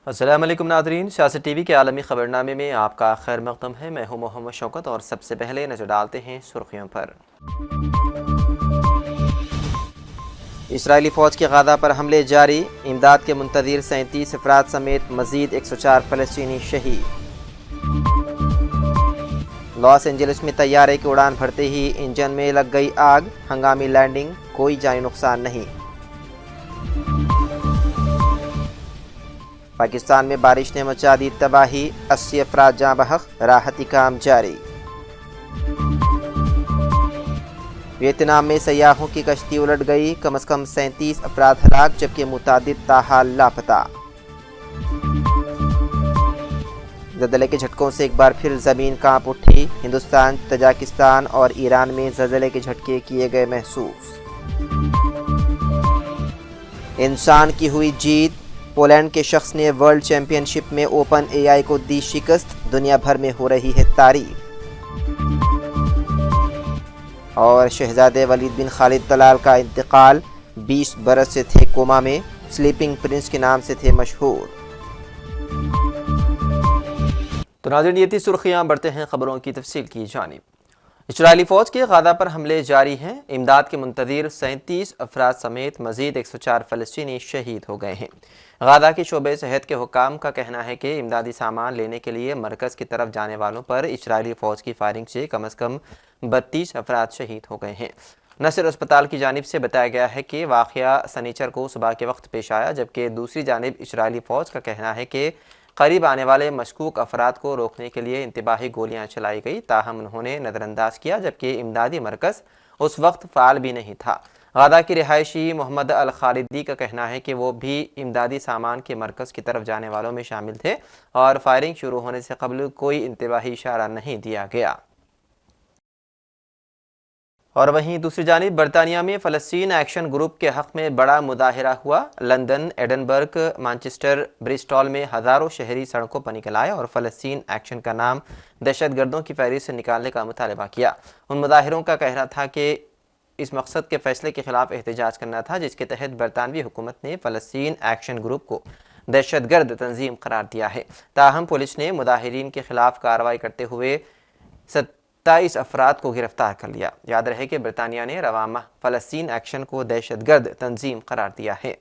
السلام علیکم ناظرین، سیاست ٹی وی کے عالمی خبرنامے میں آپ کا خیر مقدم ہے۔ میں ہوں محمد شوکت اور سب سے پہلے نظر ڈالتے ہیں سرخیوں پر۔ اسرائیلی فوج کے غزہ پر حملے جاری، امداد کے منتظر 37 افراد سمیت مزید 104 فلسطینی شہید۔ لاس اینجلس میں طیارے کی اڑان بھرتے ہی انجن میں لگ گئی آگ، ہنگامی لینڈنگ، کوئی جانی نقصان نہیں۔ پاکستان میں بارش نے مچا دی تباہی، 80 افراد جاں بحق، راحتی کام جاری۔ ویتنام میں سیاحوں کی کشتی الٹ گئی، کم از کم 37 افراد ہلاک جبکہ متعدد تاحال لاپتہ۔ زلزلے کے جھٹکوں سے ایک بار پھر زمین کانپ اٹھی، ہندوستان، تاجکستان اور ایران میں زلزلے کے جھٹکے کیے گئے محسوس۔ انسان کی ہوئی جیت، پولینڈ کے شخص نے ورلڈ چیمپئن شپ میں اوپن اے آئی کو دی شکست، دنیا بھر میں ہو رہی ہے تعریف۔ اور شہزادے ولید بن خالد طلال کا انتقال، 20 برس سے تھے کوما میں، سلیپنگ پرنس کے نام سے تھے مشہور۔ تو ناظرین، یہ تھی سرخیاں، بڑھتے ہیں خبروں کی تفصیل کی جانب۔ اسرائیلی فوج کے غزہ پر حملے جاری ہیں، امداد کے منتظر 37 افراد سمیت مزید 104 فلسطینی شہید ہو گئے ہیں۔ غزہ کے شعبہ صحت کے حکام کا کہنا ہے کہ امدادی سامان لینے کے لیے مرکز کی طرف جانے والوں پر اسرائیلی فوج کی فائرنگ سے کم از کم 32 افراد شہید ہو گئے ہیں۔ نصر اسپتال کی جانب سے بتایا گیا ہے کہ واقعہ سنیچر کو صبح کے وقت پیش آیا، جبکہ دوسری جانب اسرائیلی فوج کا کہنا ہے کہ قریب آنے والے مشکوک افراد کو روکنے کے لیے انتباہی گولیاں چلائی گئی، تاہم انہوں نے نظر انداز کیا جبکہ امدادی مرکز اس وقت فعال بھی نہیں تھا۔ غزہ کی رہائشی محمد الخالدی کا کہنا ہے کہ وہ بھی امدادی سامان کے مرکز کی طرف جانے والوں میں شامل تھے اور فائرنگ شروع ہونے سے قبل کوئی انتباہی اشارہ نہیں دیا گیا۔ اور وہیں دوسری جانب برطانیہ میں فلسطین ایکشن گروپ کے حق میں بڑا مظاہرہ ہوا۔ لندن، ایڈنبرگ، مانچسٹر، برسٹول میں ہزاروں شہری سڑکوں پر نکل آئے اور فلسطین ایکشن کا نام دہشت گردوں کی فہرست سے نکالنے کا مطالبہ کیا۔ ان مظاہروں کا کہنا تھا کہ اس مقصد کے فیصلے کے خلاف احتجاج کرنا تھا جس کے تحت برطانوی حکومت نے فلسطین ایکشن گروپ کو دہشت گرد تنظیم قرار دیا ہے۔ تاہم پولیس نے مظاہرین کے خلاف کارروائی کرتے ہوئے 27 افراد کو گرفتار کر لیا۔ یاد رہے کہ برطانیہ نے رواں ماہ فلسطین ایکشن کو دہشت گرد تنظیم قرار دیا ہے۔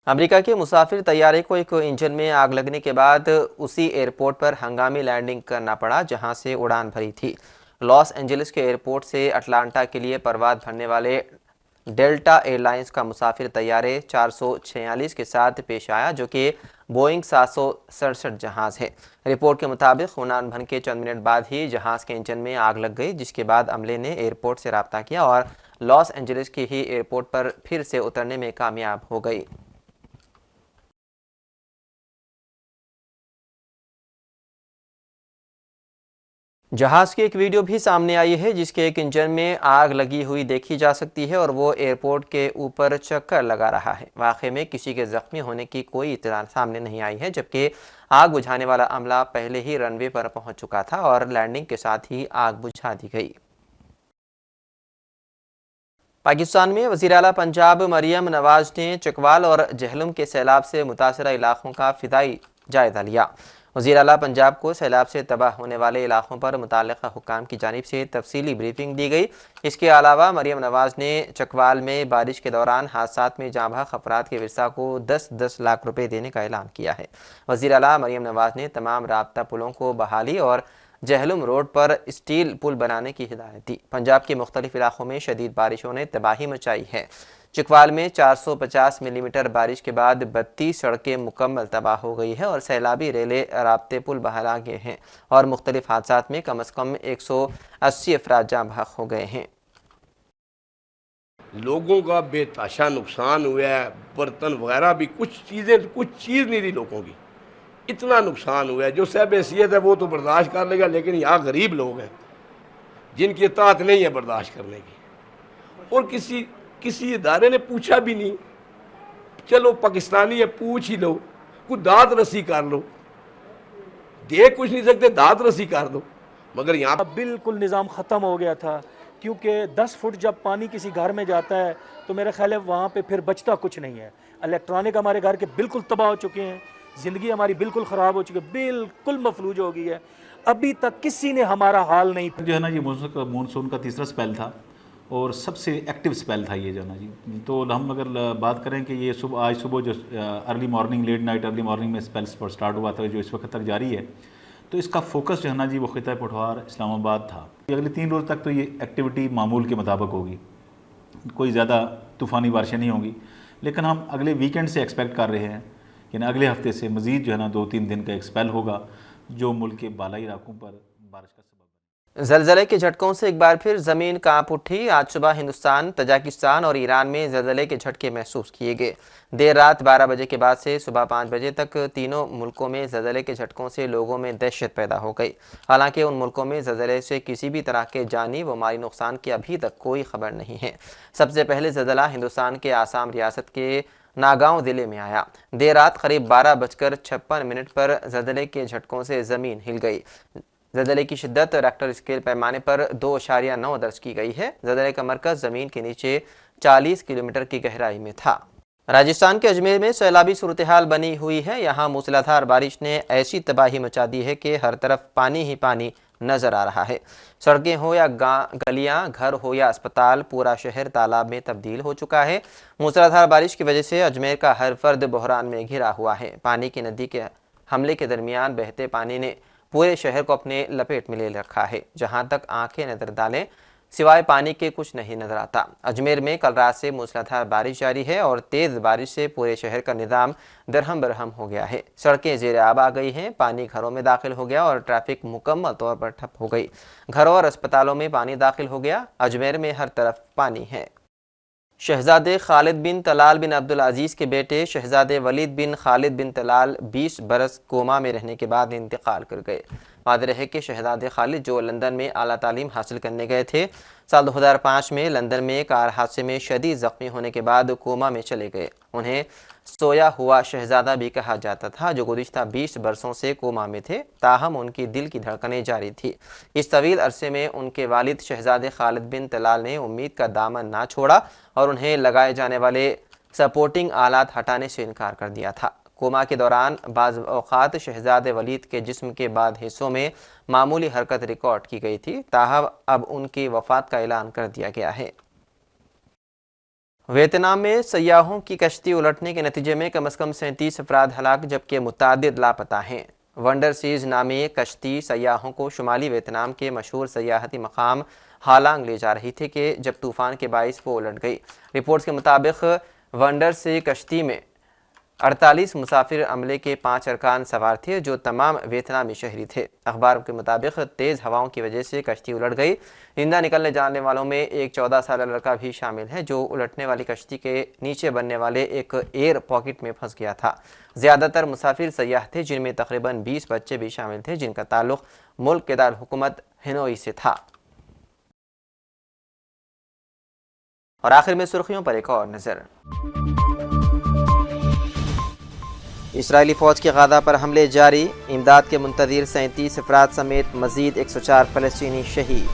امریکہ کے مسافر طیارے کو ایک انجن میں آگ لگنے کے بعد اسی ایئرپورٹ پر ہنگامی لینڈنگ کرنا پڑا جہاں سے اڑان بھری تھی۔ لاس اینجلس کے ایئرپورٹ سے اٹلانٹا کے لیے پرواز بھرنے والے ڈیلٹا ایئر لائنز کا مسافر طیارے 446 کے ساتھ پیش آیا جو کہ بوئنگ 767 جہاز ہے۔ رپورٹ کے مطابق اڑان بھرنے کے چند منٹ بعد ہی جہاز کے انجن میں آگ لگ گئی، جس کے بعد عملے نے ایئرپورٹ سے رابطہ کیا اور لاس اینجلس کے ہی ایئرپورٹ پر پھر سے اترنے میں کامیاب ہو گئی۔ جہاز کی ایک ویڈیو بھی سامنے آئی ہے جس کے ایک انجن میں آگ لگی ہوئی دیکھی جا سکتی ہے اور وہ ایئرپورٹ کے اوپر چکر لگا رہا ہے۔ واقعے میں کسی کے زخمی ہونے کی کوئی اطلاع سامنے نہیں آئی ہے، جبکہ آگ بجھانے والا عملہ پہلے ہی رن وے پر پہنچ چکا تھا اور لینڈنگ کے ساتھ ہی آگ بجھا دی گئی۔ پاکستان میں وزیر اعلیٰ پنجاب مریم نواز نے چکوال اور جہلم کے سیلاب سے متاثرہ علاقوں کا فضائی جائزہ لیا۔ وزیر اعلیٰ پنجاب کو سیلاب سے تباہ ہونے والے علاقوں پر متعلقہ حکام کی جانب سے تفصیلی بریفنگ دی گئی۔ اس کے علاوہ مریم نواز نے چکوال میں بارش کے دوران حادثات میں جاں بحق افراد کے ورثاء کو 10-10 لاکھ روپے دینے کا اعلان کیا ہے۔ وزیر اعلیٰ مریم نواز نے تمام رابطہ پلوں کو بحالی اور جہلم روڈ پر اسٹیل پل بنانے کی ہدایت دی۔ پنجاب کے مختلف علاقوں میں شدید بارشوں نے تباہی مچائی ہے۔ چکوال میں 450 ملی میٹر بارش کے بعد 32 سڑکیں مکمل تباہ ہو گئی ہے اور سیلابی ریلے رابطے پل بحال گئے ہیں اور مختلف حادثات میں کم از کم 180 افراد جاں بحق ہو گئے ہیں۔ لوگوں کا بے تحاشا نقصان ہوا ہے، برتن وغیرہ بھی کچھ چیز نہیں تھی لوگوں کی، اتنا نقصان ہوا ہے۔ جو صاحب حیثیت ہے وہ تو برداشت کر لے گا، لیکن یہاں غریب لوگ ہیں جن کی اطاعت نہیں ہے برداشت کرنے کی، اور کسی ادارے نے پوچھا بھی نہیں۔ چلو پاکستانی ہے، پوچھ ہی لو، کوئی دانت رسی کر لو، دے کچھ نہیں سکتے، دانت رسی کر دو، مگر یہاں بالکل نظام ختم ہو گیا تھا، کیونکہ 10 فٹ جب پانی کسی گھر میں جاتا ہے تو میرا خیال ہے وہاں پہ پھر بچتا کچھ نہیں ہے۔ الیکٹرانک ہمارے گھر کے بالکل تباہ ہو چکے ہیں، زندگی ہماری بالکل خراب ہو چکی ہے، بالکل مفلوج ہو گئی ہے. ابھی تک کسی نے ہمارا حال نہیں جو ہے نا یہ مونسون کا تیسرا سپیل تھا اور سب سے ایکٹیو سپیل تھا یہ جو ہے نا جی. تو ہم اگر بات کریں کہ یہ آج صبح جو early morning late night early morning میں سپیل سٹارٹ ہوا تھا جو اس وقت تک جاری ہے، تو اس کا فوکس جو ہے نا جی وہ خطہ پٹھوار اسلام آباد تھا. اگلے 3 روز تک تو یہ ایکٹیویٹی معمول کے مطابق ہوگی، کوئی زیادہ طوفانی بارشیں نہیں ہوں گی، لیکن ہم اگلے ویکینڈ سے ایکسپیکٹ کر رہے ہیں یعنی اگلے ہفتے سے مزید جو ہے نا 2-3 دن کا ایک سپیل ہوگا جو ملک کے بالائی علاقوں پر بارش کا سبب بنے. زلزلے کے جھٹکوں سے ایک بار پھر زمین کانپ اٹھی. آج صبح ہندوستان، تاجکستان اور ایران میں زلزلے کے جھٹکے محسوس کیے گئے. دیر رات 12 بجے کے بعد سے صبح 5 بجے تک تینوں ملکوں میں زلزلے کے جھٹکوں سے لوگوں میں دہشت پیدا ہو گئی. حالانکہ ان ملکوں میں زلزلے سے کسی بھی طرح کے جانی و مالی نقصان کی ابھی تک کوئی خبر نہیں ہے. سب سے پہلے زلزلہ ہندوستان کے آسام ریاست کے ناگاؤں ضلع میں آیا. دیر رات قریب 12:56 پر زلزلے کے جھٹکوں سے زمین ہل گئی. زلزلے کی شدت ریکٹر اسکیل پیمانے پر 2.9 درج کی گئی ہے. زلزلے کا مرکز زمین کے نیچے 40 کلومیٹر کی گہرائی میں تھا. راجستھان کے اجمیر میں سیلابی صورتحال بنی ہوئی ہے. یہاں موسلادھار بارش نے ایسی تباہی مچا دی ہے کہ ہر طرف پانی ہی پانی نظر آ رہا ہے. سڑکیں ہو یا گلیاں، گھر ہو یا اسپتال، پورا شہر تالاب میں تبدیل ہو چکا ہے. موسلادھار بارش کی وجہ سے اجمیر کا ہر فرد بحران میں گھرا ہوا ہے. پانی کی ندی کے حملے کے درمیان بہتے پانی نے پورے شہر کو اپنے لپیٹ میں لے رکھا ہے. جہاں تک آنکھیں نظر ڈالیں سوائے پانی کے کچھ نہیں نظر آتا. اجمیر میں کل رات سے موسلادھار بارش جاری ہے اور تیز بارش سے پورے شہر کا نظام درہم برہم ہو گیا ہے. سڑکیں زیر آب آ گئی ہیں، پانی گھروں میں داخل ہو گیا اور ٹریفک مکمل طور پر ٹھپ ہو گئی. گھروں اور اسپتالوں میں پانی داخل ہو گیا. اجمیر میں ہر طرف پانی ہے. شہزادے خالد بن طلال بن عبدالعزیز کے بیٹے شہزادے ولید بن خالد بن طلال 20 برس کوما میں رہنے کے بعد انتقال کر گئے. واضح ہے کہ شہزادے خالد جو لندن میں اعلیٰ تعلیم حاصل کرنے گئے تھے، سال 2005 میں لندن میں کار حادثے میں شدید زخمی ہونے کے بعد کوما میں چلے گئے. انہیں سویا ہوا شہزادہ بھی کہا جاتا تھا جو گزشتہ 20 برسوں سے کوما میں تھے. تاہم ان کی دل کی دھڑکنیں جاری تھی. اس طویل عرصے میں ان کے والد شہزادے خالد بن طلال نے امید کا دامن نہ چھوڑا اور انہیں لگائے جانے والے سپورٹنگ آلات ہٹانے سے انکار کر دیا تھا. کوما کے دوران بعض اوقات شہزادے ولید کے جسم کے بعد حصوں میں معمولی حرکت ریکارڈ کی گئی تھی. تاہم اب ان کی وفات کا اعلان کر دیا گیا ہے. ویتنام میں سیاحوں کی کشتی الٹنے کے نتیجے میں کم از کم 37 افراد ہلاک جبکہ متعدد لاپتہ ہیں. ونڈر سیز نامی ایک کشتی سیاحوں کو شمالی ویتنام کے مشہور سیاحتی مقام ہالانگ لے جا رہی تھی کہ جب طوفان کے باعث وہ الٹ گئی. رپورٹس کے مطابق ونڈر سی کشتی میں 48 مسافر عملے کے 5 ارکان سوار تھے جو تمام ویتنامی شہری تھے. اخبار کے مطابق تیز ہواؤں کی وجہ سے کشتی الٹ گئی. زندہ نکلنے جانے والوں میں ایک 14 سالہ لڑکا بھی شامل ہے جو الٹنے والی کشتی کے نیچے بننے والے ایک ایئر پاکٹ میں پھنس گیا تھا. زیادہ تر مسافر سیاح تھے جن میں تقریباً 20 بچے بھی شامل تھے جن کا تعلق ملک کے دارالحکومت ہنوئی سے تھا. اور آخر میں سرخیوں پر ایک اور نظر. اسرائیلی فوج کے غزہ پر حملے جاری. امداد کے منتظر 37 افراد سمیت مزید 104 فلسطینی شہید.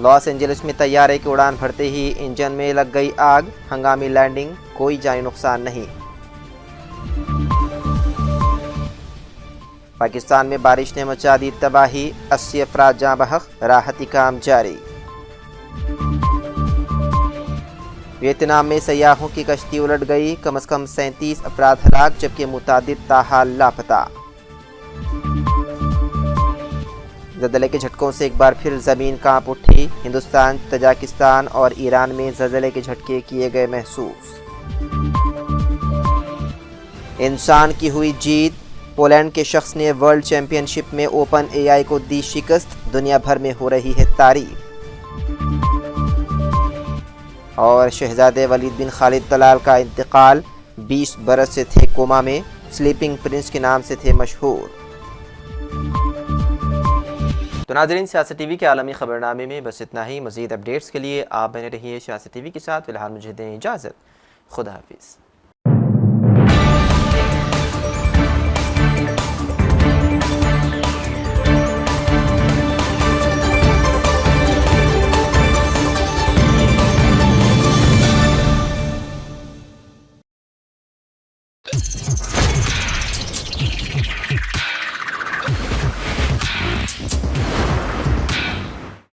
لاس اینجلس میں طیارے کی اڑان بھرتے ہی انجن میں لگ گئی آگ. ہنگامی لینڈنگ، کوئی جانی نقصان نہیں. پاکستان میں بارش نے مچا دی تباہی. 80 افراد جاں بحق، راحتی کام جاری. ویتنام میں سیاحوں کی کشتی الٹ گئی. کم از کم 37 افراد ہلاک جبکہ متعدد تاحال لاپتہ. زلزلے کے جھٹکوں سے ایک بار پھر زمین کانپ اٹھی. ہندوستان، تاجکستان اور ایران میں زلزلے کے جھٹکے کیے گئے محسوس. انسان کی ہوئی جیت. پولینڈ کے شخص نے ورلڈ چیمپئن شپ میں اوپن اے آئی کو دی شکست. دنیا بھر میں ہو رہی ہے تعریف. اور شہزادے ولید بن خالد طلال کا انتقال. 20 برس سے تھے کوما میں. سلیپنگ پرنس کے نام سے تھے مشہور. تو ناظرین، سیاست ٹی وی کے عالمی خبرنامے میں بس اتنا ہی. مزید اپڈیٹس کے لیے آپ بنے رہیے سیاست ٹی وی کے ساتھ. فی الحال مجھے دیں اجازت. خدا حافظ.